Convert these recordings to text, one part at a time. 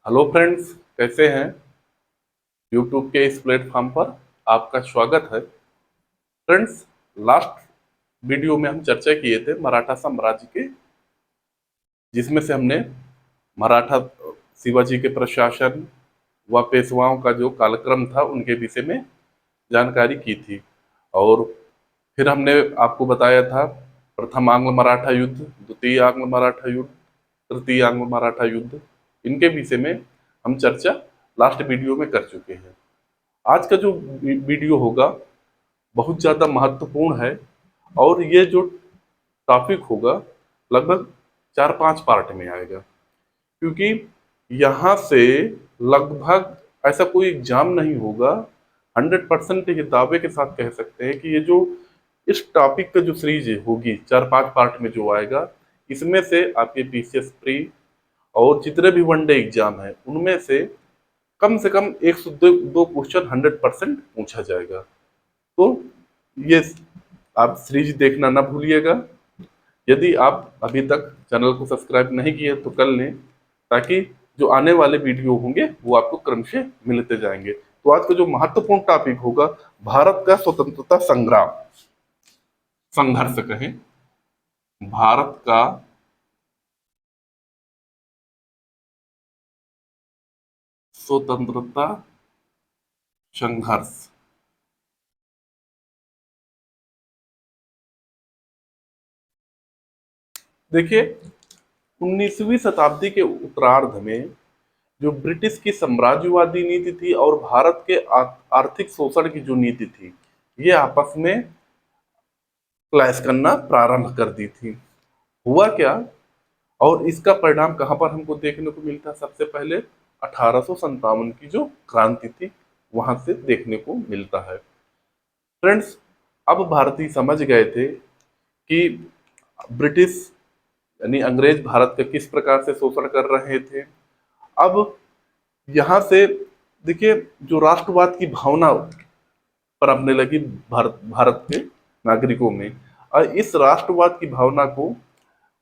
Hello friends, कैसे हैं। YouTube के इस प्लेटफॉर्म पर आपका स्वागत है। फ्रेंड्स, लास्ट वीडियो में हम चर्चा किए थे मराठा साम्राज्य के, जिसमें से हमने मराठा शिवाजी के प्रशासन व पेशवाओं का जो कालक्रम था उनके विषय में जानकारी की थी। और फिर हमने आपको बताया था प्रथम आंग्ल मराठा युद्ध, द्वितीय आंग्ल मराठा युद्ध, तृतीय आंग्ल मराठा युद्ध, इनके विषय में हम चर्चा लास्ट वीडियो में कर चुके हैं। आज का जो वीडियो होगा बहुत ज़्यादा महत्वपूर्ण है और ये जो टॉपिक होगा लगभग 4-5 पार्ट में आएगा, क्योंकि यहाँ से लगभग ऐसा कोई एग्जाम नहीं होगा। 100% ये दावे के साथ कह सकते हैं कि ये जो इस टॉपिक का जो सीरीज होगी 4-5 पार्ट में जो आएगा, इसमें से आपके पीसीएस प्री और जितने भी वनडे एग्जाम है उनमें से कम 102 क्वेश्चन 100% पूछा जाएगा। तो ये आप सीरीज देखना ना भूलिएगा। यदि आप अभी तक चैनल को सब्सक्राइब नहीं किए तो कर लें, ताकि जो आने वाले वीडियो होंगे वो आपको क्रम से मिलते जाएंगे। तो आज का जो महत्वपूर्ण टॉपिक होगा भारत का स्वतंत्रता संग्राम, संघर्ष कहें, भारत का स्वतंत्रता संघर्ष। देखिए, 19वीं शताब्दी के उत्तरार्ध में जो ब्रिटिश की साम्राज्यवादी नीति थी और भारत के आर्थिक शोषण की जो नीति थी, ये आपस में क्लैश करना प्रारंभ कर दी थी। हुआ क्या और इसका परिणाम कहां पर हमको देखने को मिलता है? सबसे पहले 1857 की जो क्रांति थी वहां से देखने को मिलता है। फ्रेंड्स, अब भारतीय समझ गए थे कि ब्रिटिश यानी अंग्रेज भारत का किस प्रकार से शोषण कर रहे थे। अब यहाँ से देखिए, जो राष्ट्रवाद की भावना पनपने लगी भारत के नागरिकों में, और इस राष्ट्रवाद की भावना को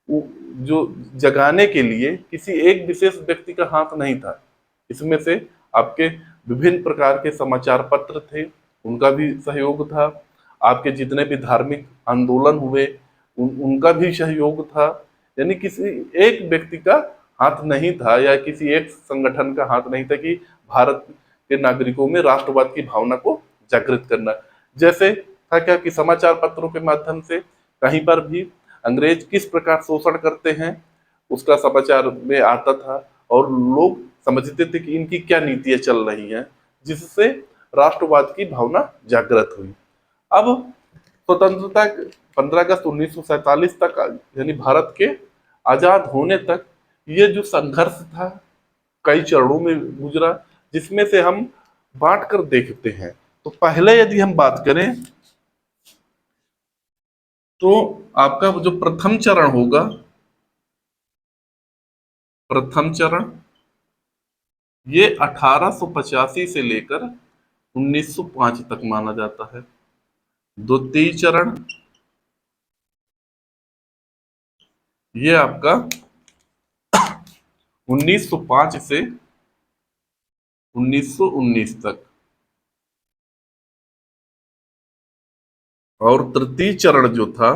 जो जगाने के लिए किसी एक विशेष व्यक्ति का हाथ नहीं था। इसमें से आपके विभिन्न प्रकार के समाचार पत्र थे, उनका भी सहयोग था। आपके जितने भी धार्मिक आंदोलन हुए उनका भी सहयोग था। यानी किसी एक व्यक्ति का हाथ नहीं था या किसी एक संगठन का हाथ नहीं था कि भारत के नागरिकों में राष्ट्रवाद की भावना को जागृत करना। जैसे था क्या कि समाचार पत्रों के माध्यम से कहीं पर भी अंग्रेज किस प्रकार शोषण करते हैं उसका समाचार में आता था, और लोग समझते थे कि इनकी क्या नीतियां चल रही हैं, जिससे राष्ट्रवाद की भावना जागृत हुई। अब स्वतंत्रता 15 अगस्त 1947 तक, यानी भारत के आजाद होने तक, ये जो संघर्ष था कई चरणों में गुजरा, जिसमें से हम बांट कर देखते हैं। तो पहले यदि हम बात करें तो आपका जो प्रथम चरण होगा, प्रथम चरण ये 1885 से लेकर 1905 तक माना जाता है। द्वितीय चरण ये आपका 1905 से 1919 तक, और तृतीय चरण जो था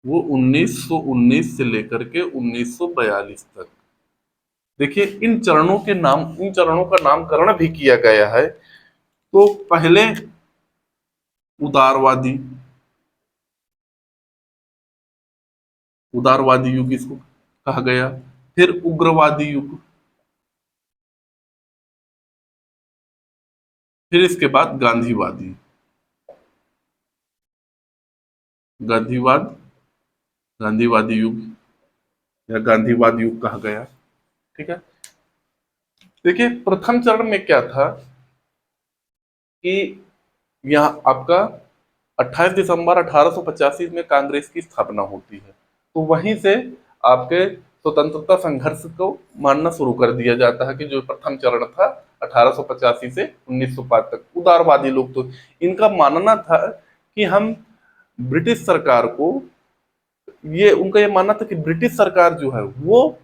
वो 1919 से लेकर के 1942 तक। देखिए, इन चरणों का नामकरण भी किया गया है। तो पहले उदारवादी उदारवादी युग इसको कहा गया, फिर उग्रवादी युग, फिर इसके बाद गांधीवाद गांधीवादी युग या गांधीवाद युग कहा गया। ठीक है। देखिए, प्रथम चरण में क्या था कि यहाँ आपका 28 दिसंबर 1885 में कांग्रेस की स्थापना होती है। तो वहीं से आपके स्वतंत्रता संघर्ष को मानना शुरू कर दिया जाता है कि जो प्रथम चरण था 1885 से 1905 तक। उदारवादी लोग तो इनका मानना था कि हम ब्रिटिश सरकार को, ये उनका ये मानना था कि ब्रिटिश सरकार जो है वो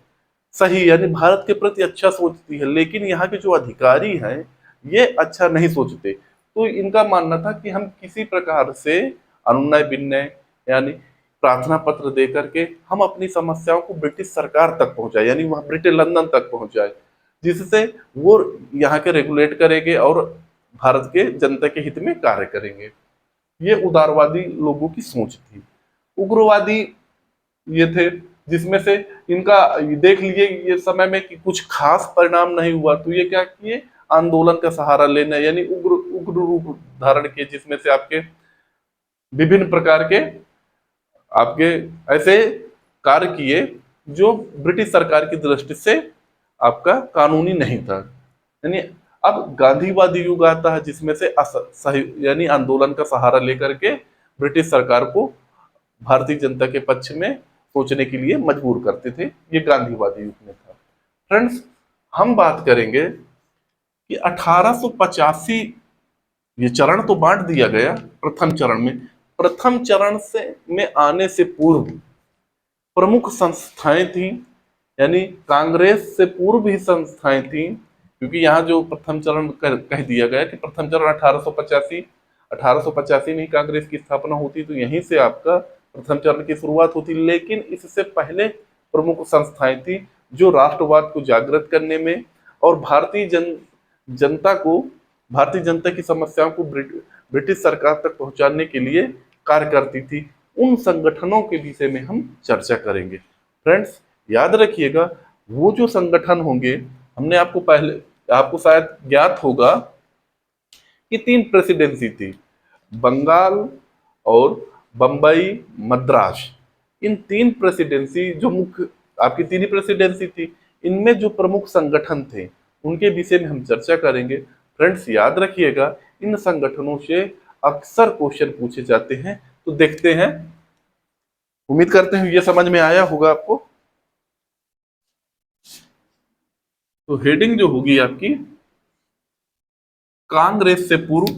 सही यानी भारत के प्रति अच्छा सोचती है, लेकिन यहाँ के जो अधिकारी हैं ये अच्छा नहीं सोचते। तो इनका मानना था कि हम किसी प्रकार से अनुनय विनय यानी प्रार्थना पत्र दे करके हम अपनी समस्याओं को ब्रिटिश सरकार तक पहुंचाए, यानी वहां ब्रिटिश लंदन तक पहुंचाए, जिससे वो यहाँ के रेगुलेट करेंगे और भारत के जनता के हित में कार्य करेंगे। ये उदारवादी लोगों की सोच थी। उग्रवादी ये थे जिसमें से इनका देख लिए ये समय में कि कुछ खास परिणाम नहीं हुआ, तो ये क्या किए, आंदोलन का सहारा लेना, यानी उग्र उग्र रूप धारण किए, जिसमें से आपके विभिन्न प्रकार के आपके ऐसे कार्य किए जो ब्रिटिश सरकार की दृष्टि से आपका कानूनी नहीं था। यानी अब गांधीवादी युग आता है जिसमें से सही यानी आंदोलन का सहारा लेकर के ब्रिटिश सरकार को भारतीय जनता के पक्ष में सोचने के लिए मजबूर करते थे। ये गांधीवादी युग में था। फ्रेंड्स, हम बात करेंगे कि 1885, ये चरण तो बांट दिया गया प्रथम चरण में। प्रथम चरण से में आने से पूर्व प्रमुख संस्थाएं थी, यानी कांग्रेस से पूर्व ही संस्थाएं थी, क्योंकि यहाँ जो प्रथम चरण कह दिया गया कि प्रथम चरण 1885 में ही कांग्रेस की स्थापना होती, तो यहीं से आपका प्रथम चरण की शुरुआत होती। लेकिन इससे पहले प्रमुख संस्थाएं थी जो राष्ट्रवाद को जागृत करने में और जनता को भारतीय जनता की समस्याओं को ब्रिटिश सरकार तक पहुंचाने के लिए कार्य करती थी। उन संगठनों के विषय में हम चर्चा करेंगे। फ्रेंड्स, याद रखिएगा वो जो संगठन होंगे, हमने आपको शायद ज्ञात होगा कि 3 प्रेसिडेंसी थी, बंगाल और बंबई, मद्रास। इन 3 प्रेसिडेंसी जो मुख्य आपकी 3 ही प्रेसिडेंसी थी, इनमें जो प्रमुख संगठन थे उनके विषय में हम चर्चा करेंगे। फ्रेंड्स, याद रखिएगा इन संगठनों से अक्सर क्वेश्चन पूछे जाते हैं। तो देखते हैं, उम्मीद करते हैं ये समझ में आया होगा आपको। तो हेडिंग जो होगी आपकी, कांग्रेस से पूर्व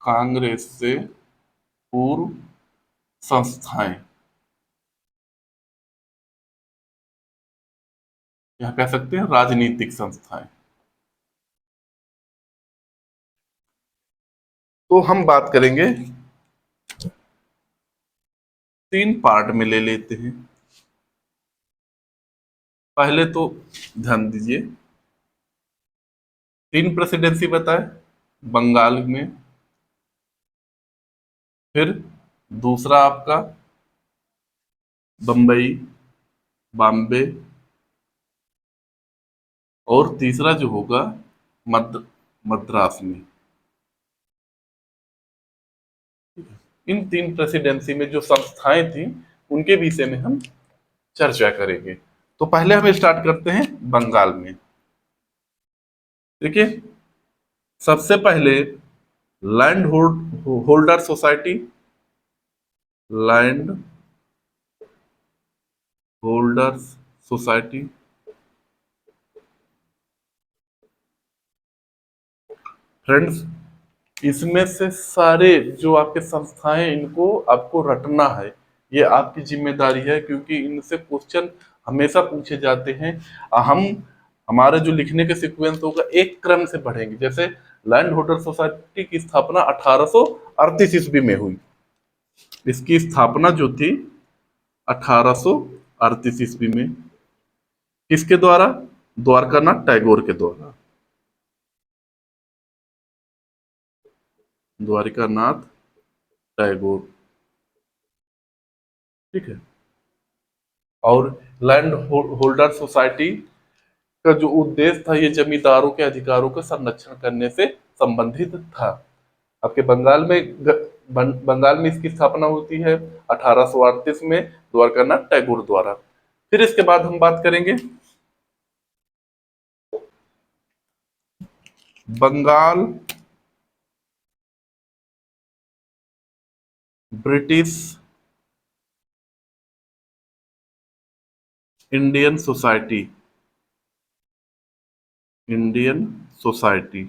कांग्रेस से पूर्व संस्थाएं, या कह सकते हैं राजनीतिक संस्थाएं। तो हम बात करेंगे, 3 पार्ट में ले लेते हैं। पहले तो ध्यान दीजिए, 3 प्रेसिडेंसी बताए बंगाल में, फिर दूसरा आपका बंबई, बॉम्बे, और तीसरा जो होगा मद्रास में। इन 3 प्रेसिडेंसी में जो संस्थाएं थी उनके विषय में हम चर्चा करेंगे। तो पहले हम स्टार्ट करते हैं बंगाल में। देखिए, सबसे पहले land holder society, land holders society. Friends, इसमें से सारे जो आपके संस्थाएं इनको आपको रटना है, ये आपकी जिम्मेदारी है, क्योंकि इनसे क्वेश्चन हमेशा पूछे जाते हैं। हम हमारे जो लिखने के सीक्वेंस होगा एक क्रम से पढ़ेंगे। जैसे लैंड होल्डर सोसाइटी की स्थापना 1838 ईस्वी में हुई। इसकी स्थापना जो थी 1838 ईस्वी में, किसके द्वारा? द्वारकानाथ टैगोर के द्वारा। द्वारिकानाथ टैगोर, ठीक है। और लैंड होल्डर सोसाइटी का जो उद्देश्य था, ये जमींदारों के अधिकारों का संरक्षण करने से संबंधित था। आपके बंगाल में इसकी स्थापना होती है 1838 में द्वारकानाथ टैगोर द्वारा। फिर इसके बाद हम बात करेंगे Bengal British Indian society, Indian society.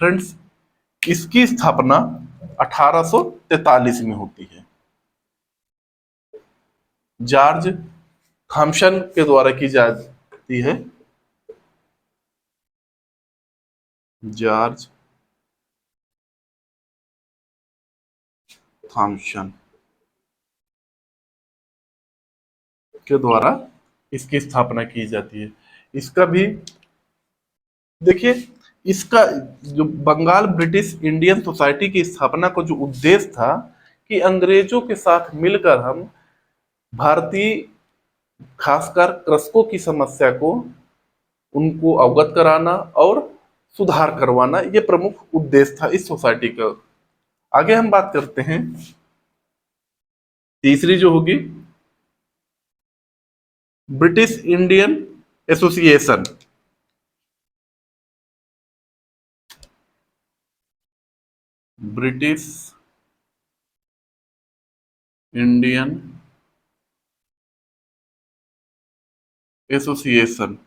Friends, इसकी स्थापना 1843 में होती है। जॉर्ज थॉम्सन के द्वारा की जाती है। जॉर्ज थॉम्सन के द्वारा इसकी स्थापना की जाती है। इसका भी देखिए, इसका जो बंगाल ब्रिटिश इंडियन सोसाइटी की स्थापना का जो उद्देश्य था कि अंग्रेजों के साथ मिलकर हम भारतीय खासकर कृषकों की समस्या को उनको अवगत कराना और सुधार करवाना, ये प्रमुख उद्देश्य था इस सोसाइटी का। आगे हम बात करते हैं, तीसरी जो होगी British Indian association. British Indian association,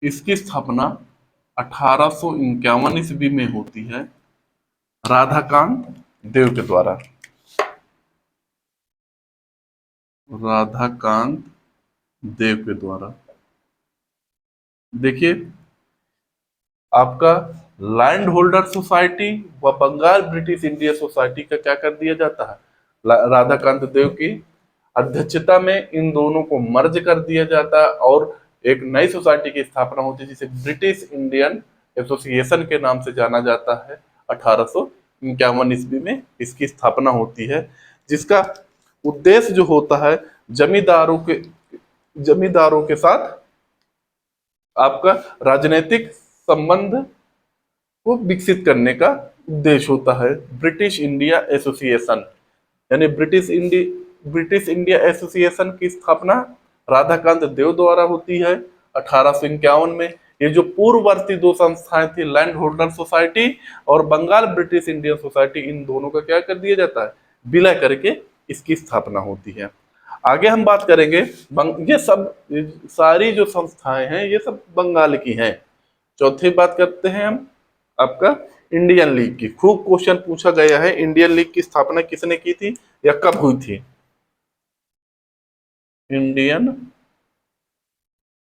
इसकी स्थापना 1851 ईस्वी में होती है राधाकांत देव के द्वारा। राधाकांत देव के द्वारा। देखिए, आपका लैंड होल्डर सोसाइटी व बंगाल ब्रिटिश इंडिया सोसाइटी का क्या कर दिया जाता है, राधाकांत देव की अध्यक्षता में इन दोनों को मर्ज कर दिया जाता है और एक नई सोसाइटी की स्थापना होती है जिसे ब्रिटिश इंडियन एसोसिएशन के नाम से जाना जाता है। 1851 ईस्वी में इसकी स्थापना होती है, जिसका उद्देश्य जो होता है जमींदारों के साथ आपका राजनीतिक संबंध को विकसित करने का उद्देश्य होता है। ब्रिटिश इंडिया एसोसिएशन यानी ब्रिटिश इंडिया एसोसिएशन की स्थापना राधाकांत देव द्वारा होती है 1851 में। ये जो पूर्ववर्ती दो संस्थाएं थी, लैंड होल्डर सोसाइटी और बंगाल ब्रिटिश इंडियन सोसाइटी, इन दोनों का क्या कर दिया जाता है, विलय करके इसकी स्थापना होती है। आगे हम बात करेंगे, ये सब सारी जो संस्थाएं हैं ये सब बंगाल की हैं। चौथी बात करते हैं हम आपका इंडियन लीग की। खूब क्वेश्चन पूछा गया है, इंडियन लीग की स्थापना किसने की थी या कब हुई थी। इंडियन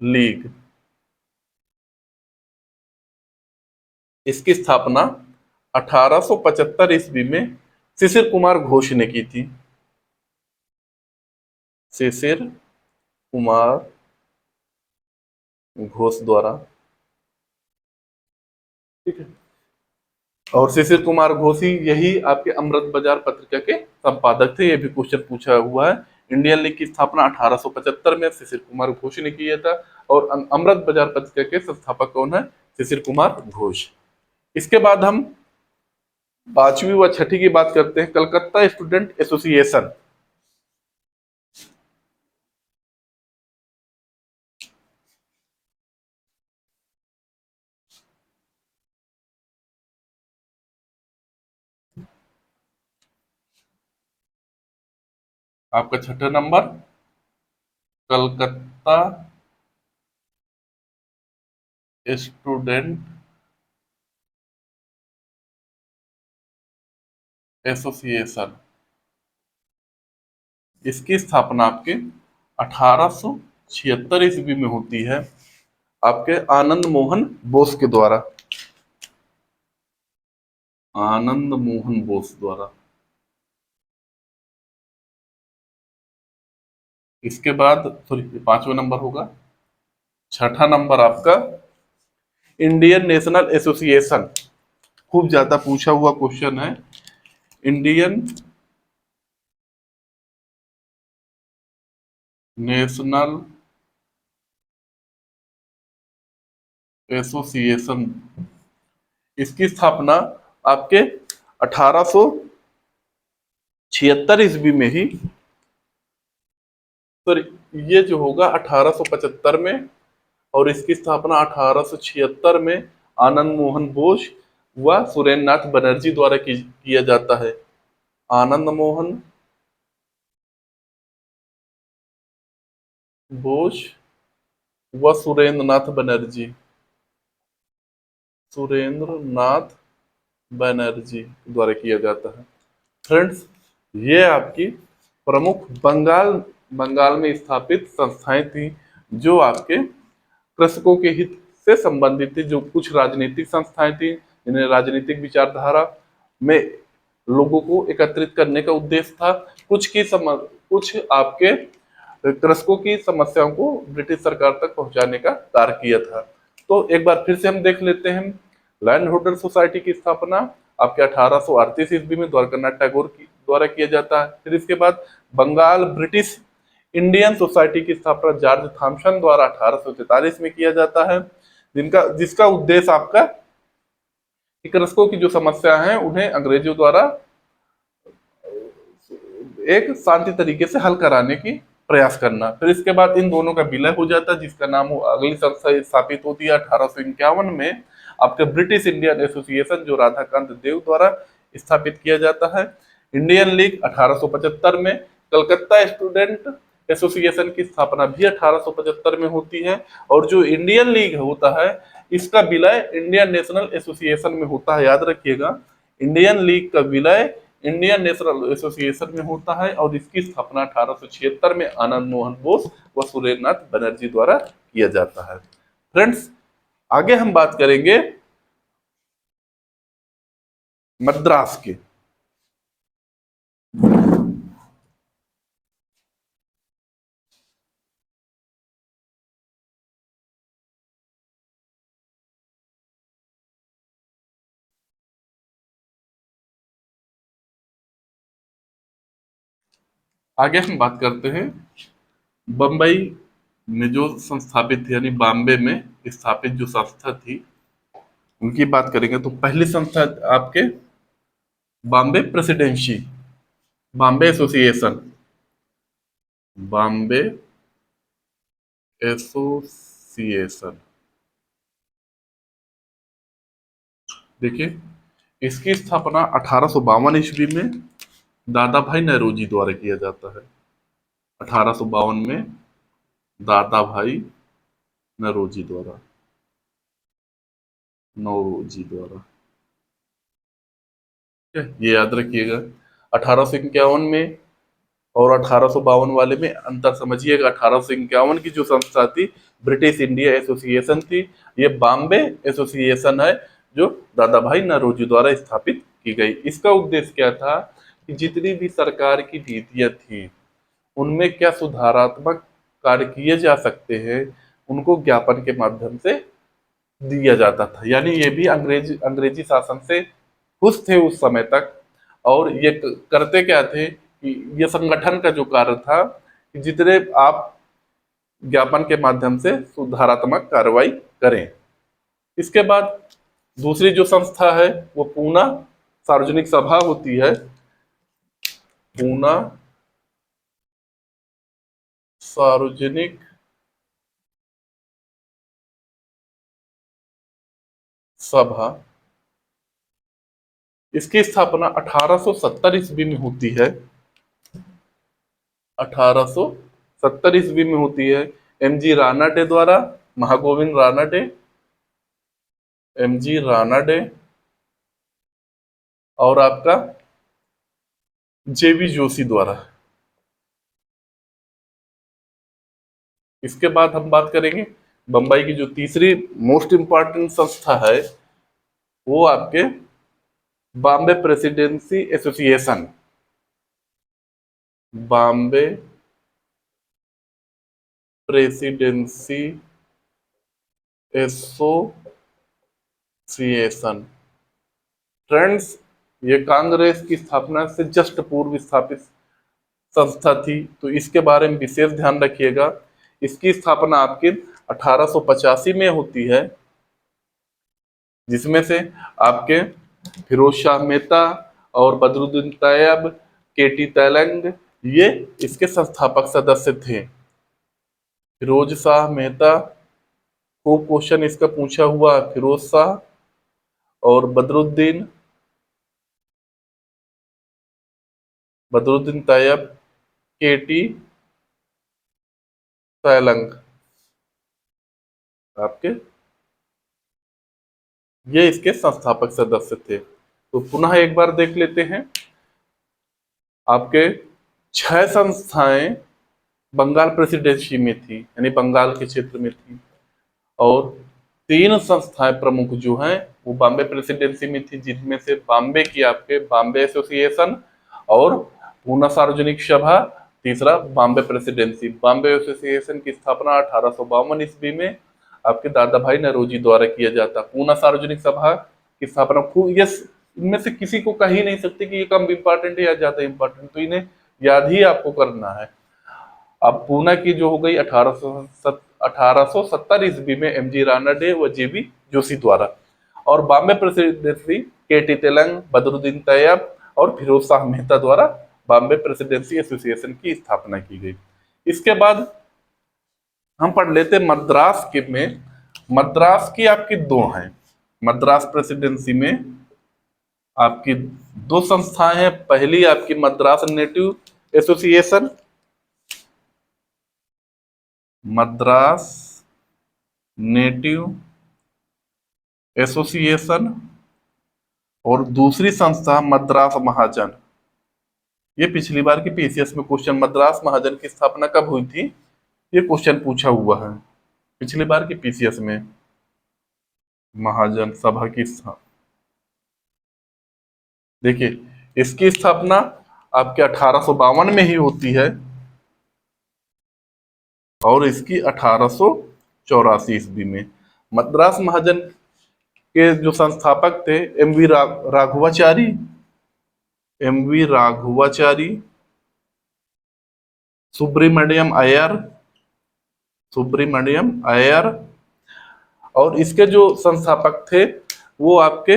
लीग, इसकी स्थापना 1875 ईस्वी में शिशिर कुमार घोष ने की थी। शिशिर कुमार घोष द्वारा, ठीक है। और शिशिर कुमार घोष ही यही आपके अमृत बाजार पत्रिका के संपादक थे। ये भी क्वेश्चन पूछा हुआ है। इंडियन लीग की स्थापना 1875 में शिशिर कुमार घोष ने किया था और अमृत बाजार पत्रिका के संस्थापक कौन है, शिशिर कुमार घोष। इसके बाद हम पांचवी व छठी की बात करते हैं, कलकत्ता स्टूडेंट एसोसिएशन। आपका छठा नंबर कलकत्ता स्टूडेंट एसोसिएशन, इसकी स्थापना आपके 1876 ईस्वी में होती है आपके आनंद मोहन बोस के द्वारा। आनंद मोहन बोस द्वारा। इसके बाद सॉरी, पांचवा नंबर होगा। छठा नंबर आपका इंडियन नेशनल एसोसिएशन, खूब ज्यादा पूछा हुआ क्वेश्चन है। इंडियन नेशनल एसोसिएशन, इसकी स्थापना आपके 1876 ईस्वी में ही, सॉरी ये जो होगा 1875 में और इसकी स्थापना 1876 में आनंद मोहन बोस व सुरेंद्र नाथ बनर्जी द्वारा किया जाता है। आनंद मोहन बोस व सुरेंद्र नाथ बनर्जी, सुरेंद्र नाथ बनर्जी द्वारा किया जाता है। फ्रेंड्स, ये आपकी प्रमुख बंगाल बंगाल में स्थापित संस्थाएं थी जो आपके कृषकों के हित से संबंधित थी। जो कुछ राजनीतिक संस्थाएं थी जिन्हें राजनीतिक विचारधारा में लोगों को एकत्रित करने का उद्देश्य था। कुछ आपके कृषकों की समस्याओं को ब्रिटिश सरकार तक पहुंचाने का कार्य किया था। तो एक बार फिर से हम देख लेते हैं। लैंड होल्डर सोसाइटी की स्थापना आपके 1838 ईस्वी में द्वारकानाथ टैगोर की द्वारा किया जाता है। फिर इसके बाद बंगाल ब्रिटिश इंडियन सोसाइटी की स्थापना जॉर्ज थॉमसन द्वारा 1843 में किया जाता है, जिसका उद्देश्य आपका कृषकों की जो समस्या है उन्हें अंग्रेजों द्वारा एक शांति तरीके से हल कराने की प्रयास करना। फिर इसके बाद इन दोनों का विलय हो जाता है, जिसका नाम अगली संस्था स्थापित होती है 1851 में आपके ब्रिटिश इंडियन एसोसिएशन, जो राधाकांत देव द्वारा स्थापित किया जाता है। इंडियन लीग 1875 में, कलकत्ता स्टूडेंट एसोसिएशन की स्थापना भी 1875 में होती है। और जो इंडियन लीग होता है इसका विलय इंडियन नेशनल एसोसिएशन में होता है, याद रखिएगा। इंडियन लीग का विलय इंडियन नेशनल एसोसिएशन में होता है और इसकी स्थापना 1876 में आनंद मोहन बोस व सुरेंद्रनाथ बनर्जी द्वारा किया जाता है। फ्रेंड्स, आगे हम बात करेंगे मद्रास के। आगे हम बात करते हैं बम्बई में जो संस्थापित थी, यानी बॉम्बे में स्थापित जो संस्था थी उनकी बात करेंगे। तो पहली संस्था आपके Bombay presidency, Bombay association, Bombay association. देखिए, इसकी स्थापना 1852 ईस्वी में दादा भाई नौरोजी द्वारा किया जाता है। 1852 में दादा भाई नौरोजी द्वारा, नौरोजी द्वारा, ठीक है, ये याद रखिएगा। 1851 में और 1852 वाले में अंतर समझिएगा। 1851 की जो संस्था थी ब्रिटिश इंडिया एसोसिएशन थी, ये बॉम्बे एसोसिएशन है जो दादा भाई नौरोजी द्वारा स्थापित की गई। इसका उद्देश्य क्या था कि जितनी भी सरकार की नीतियां थी उनमें क्या सुधारात्मक कार्य किए जा सकते हैं, उनको ज्ञापन के माध्यम से दिया जाता था। यानी ये भी अंग्रेजी शासन से खुश थे उस समय तक। और ये करते क्या थे कि ये संगठन का जो कार्य था कि जितने आप ज्ञापन के माध्यम से सुधारात्मक कार्रवाई करें। इसके बाद दूसरी जो संस्था है वो पूना सार्वजनिक सभा होती है। पूना सार्वजनिक सभा, इसकी स्थापना 1870 ईस्वी में होती है। 1870 ईस्वी में होती है एम जी रानाडे द्वारा, महागोविंद रानाडे, एम जी रानाडे और आपका जेबी जोशी द्वारा। इसके बाद हम बात करेंगे बंबई की जो तीसरी मोस्ट इंपॉर्टेंट संस्था है वो आपके Bombay presidency association, Bombay presidency association. Friends, ये कांग्रेस की स्थापना से जस्ट पूर्व स्थापित संस्था थी, तो इसके बारे में विशेष ध्यान रखिएगा। इसकी स्थापना आपकी 1885 में होती है, जिसमें से आपके फिरोज शाह मेहता और बदरुद्दीन तैयब, केटी तैलंग ये इसके संस्थापक सदस्य थे। फिरोज शाह मेहता को क्वेश्चन इसका पूछा हुआ है, फिरोज शाह और बदरुद्दीन तैयब, केटी तैलंग। आपके, ये इसके संस्थापक सदस्य थे। तो पुनः एक बार देख लेते हैं। आपके 6 संस्थाएं बंगाल प्रेसिडेंसी में थी, यानी बंगाल के क्षेत्र में थी, और 3 संस्थाएं प्रमुख जो हैं वो बॉम्बे प्रेसिडेंसी में थी, जिनमें से बॉम्बे की आपके बॉम्बे एसोसिएशन और पूना सार्वजनिक सभा, तीसरा बॉम्बे प्रेसिडेंसी। बॉम्बे एसोसिएशन की स्थापना 1852 ईस्वी में आपके दादा भाई नौरोजी द्वारा किया जाता। पूना सार्वजनिक सभा की स्थापना, ये इनमें से किसी को कह ही नहीं सकते कि ये कम इंपॉर्टेंट है या ज्यादा इंपॉर्टेंट, तो इन्हें याद ही आपको करना है। अब पूना की जो हो गई 1870 ईस्वी में एमजी रानडे व जेबी जोशी द्वारा, और बॉम्बे प्रेसिडेंसी केटी तेलंग, बदरुद्दीन तैयब और फिरोज शाह मेहता द्वारा बॉम्बे प्रेसिडेंसी एसोसिएशन की स्थापना की गई। इसके बाद हम पढ़ लेते मद्रास के में। मद्रास की आपकी 2 हैं। मद्रास प्रेसिडेंसी में आपकी 2 संस्थाएं हैं। पहली आपकी Madras native association, Madras native association, और दूसरी संस्था मद्रास महाजन। ये पिछली बार की पीसीएस में क्वेश्चन, मद्रास महाजन की स्थापना कब हुई थी, ये क्वेश्चन पूछा हुआ है पिछली बार की पीसीएस में। महाजन सभा की देखिए, इसकी स्थापना आपके 1852 में ही होती है, और इसकी 1884 ईस्वी में। मद्रास महाजन के जो संस्थापक थे एमवी राघवाचारी, एमवी राघवाचारी, सुब्रमण्यम अय्यर, सुब्रमण्यम अय्यर, और इसके जो संस्थापक थे वो आपके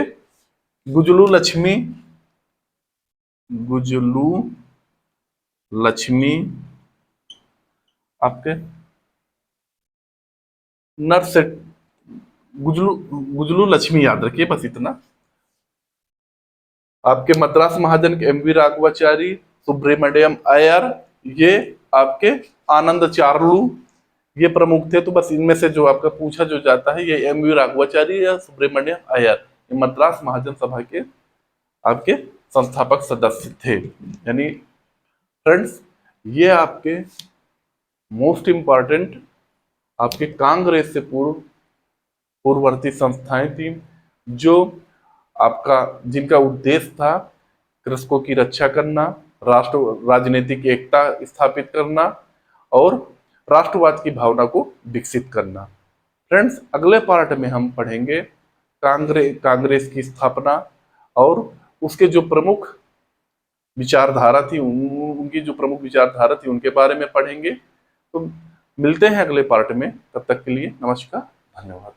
गुजलू लक्ष्मी, गुजलू लक्ष्मी आपके नरसेट, गुजलू गुजलू लक्ष्मी याद रखिए बस इतना। आपके मद्रास महाजन के एमवी राघवाचारी, सुब्रमण्यम अय्यर, ये आपके आनंद चार्लू, ये प्रमुख थे। तो बस इनमें से जो आपका पूछा जो जाता है, ये एमवी राघवाचारी या सुब्रमण्यम अय्यर, ये मद्रास महाजन सभा के आपके संस्थापक सदस्य थे। यानी फ्रेंड्स, ये आपके मोस्ट इंपॉर्टेंट आपके कांग्रेस से पूर्ववर्ती संस्थाएं थी, जो आपका जिनका उद्देश्य था कृषकों की रक्षा करना, राष्ट्र राजनीतिक एकता स्थापित करना और राष्ट्रवाद की भावना को विकसित करना। फ्रेंड्स, अगले पार्ट में हम पढ़ेंगे कांग्रेस की स्थापना और उसके जो प्रमुख विचारधारा थी, उनकी जो प्रमुख विचारधारा थी उनके बारे में पढ़ेंगे। तो मिलते हैं अगले पार्ट में, तब तक के लिए नमस्कार, धन्यवाद।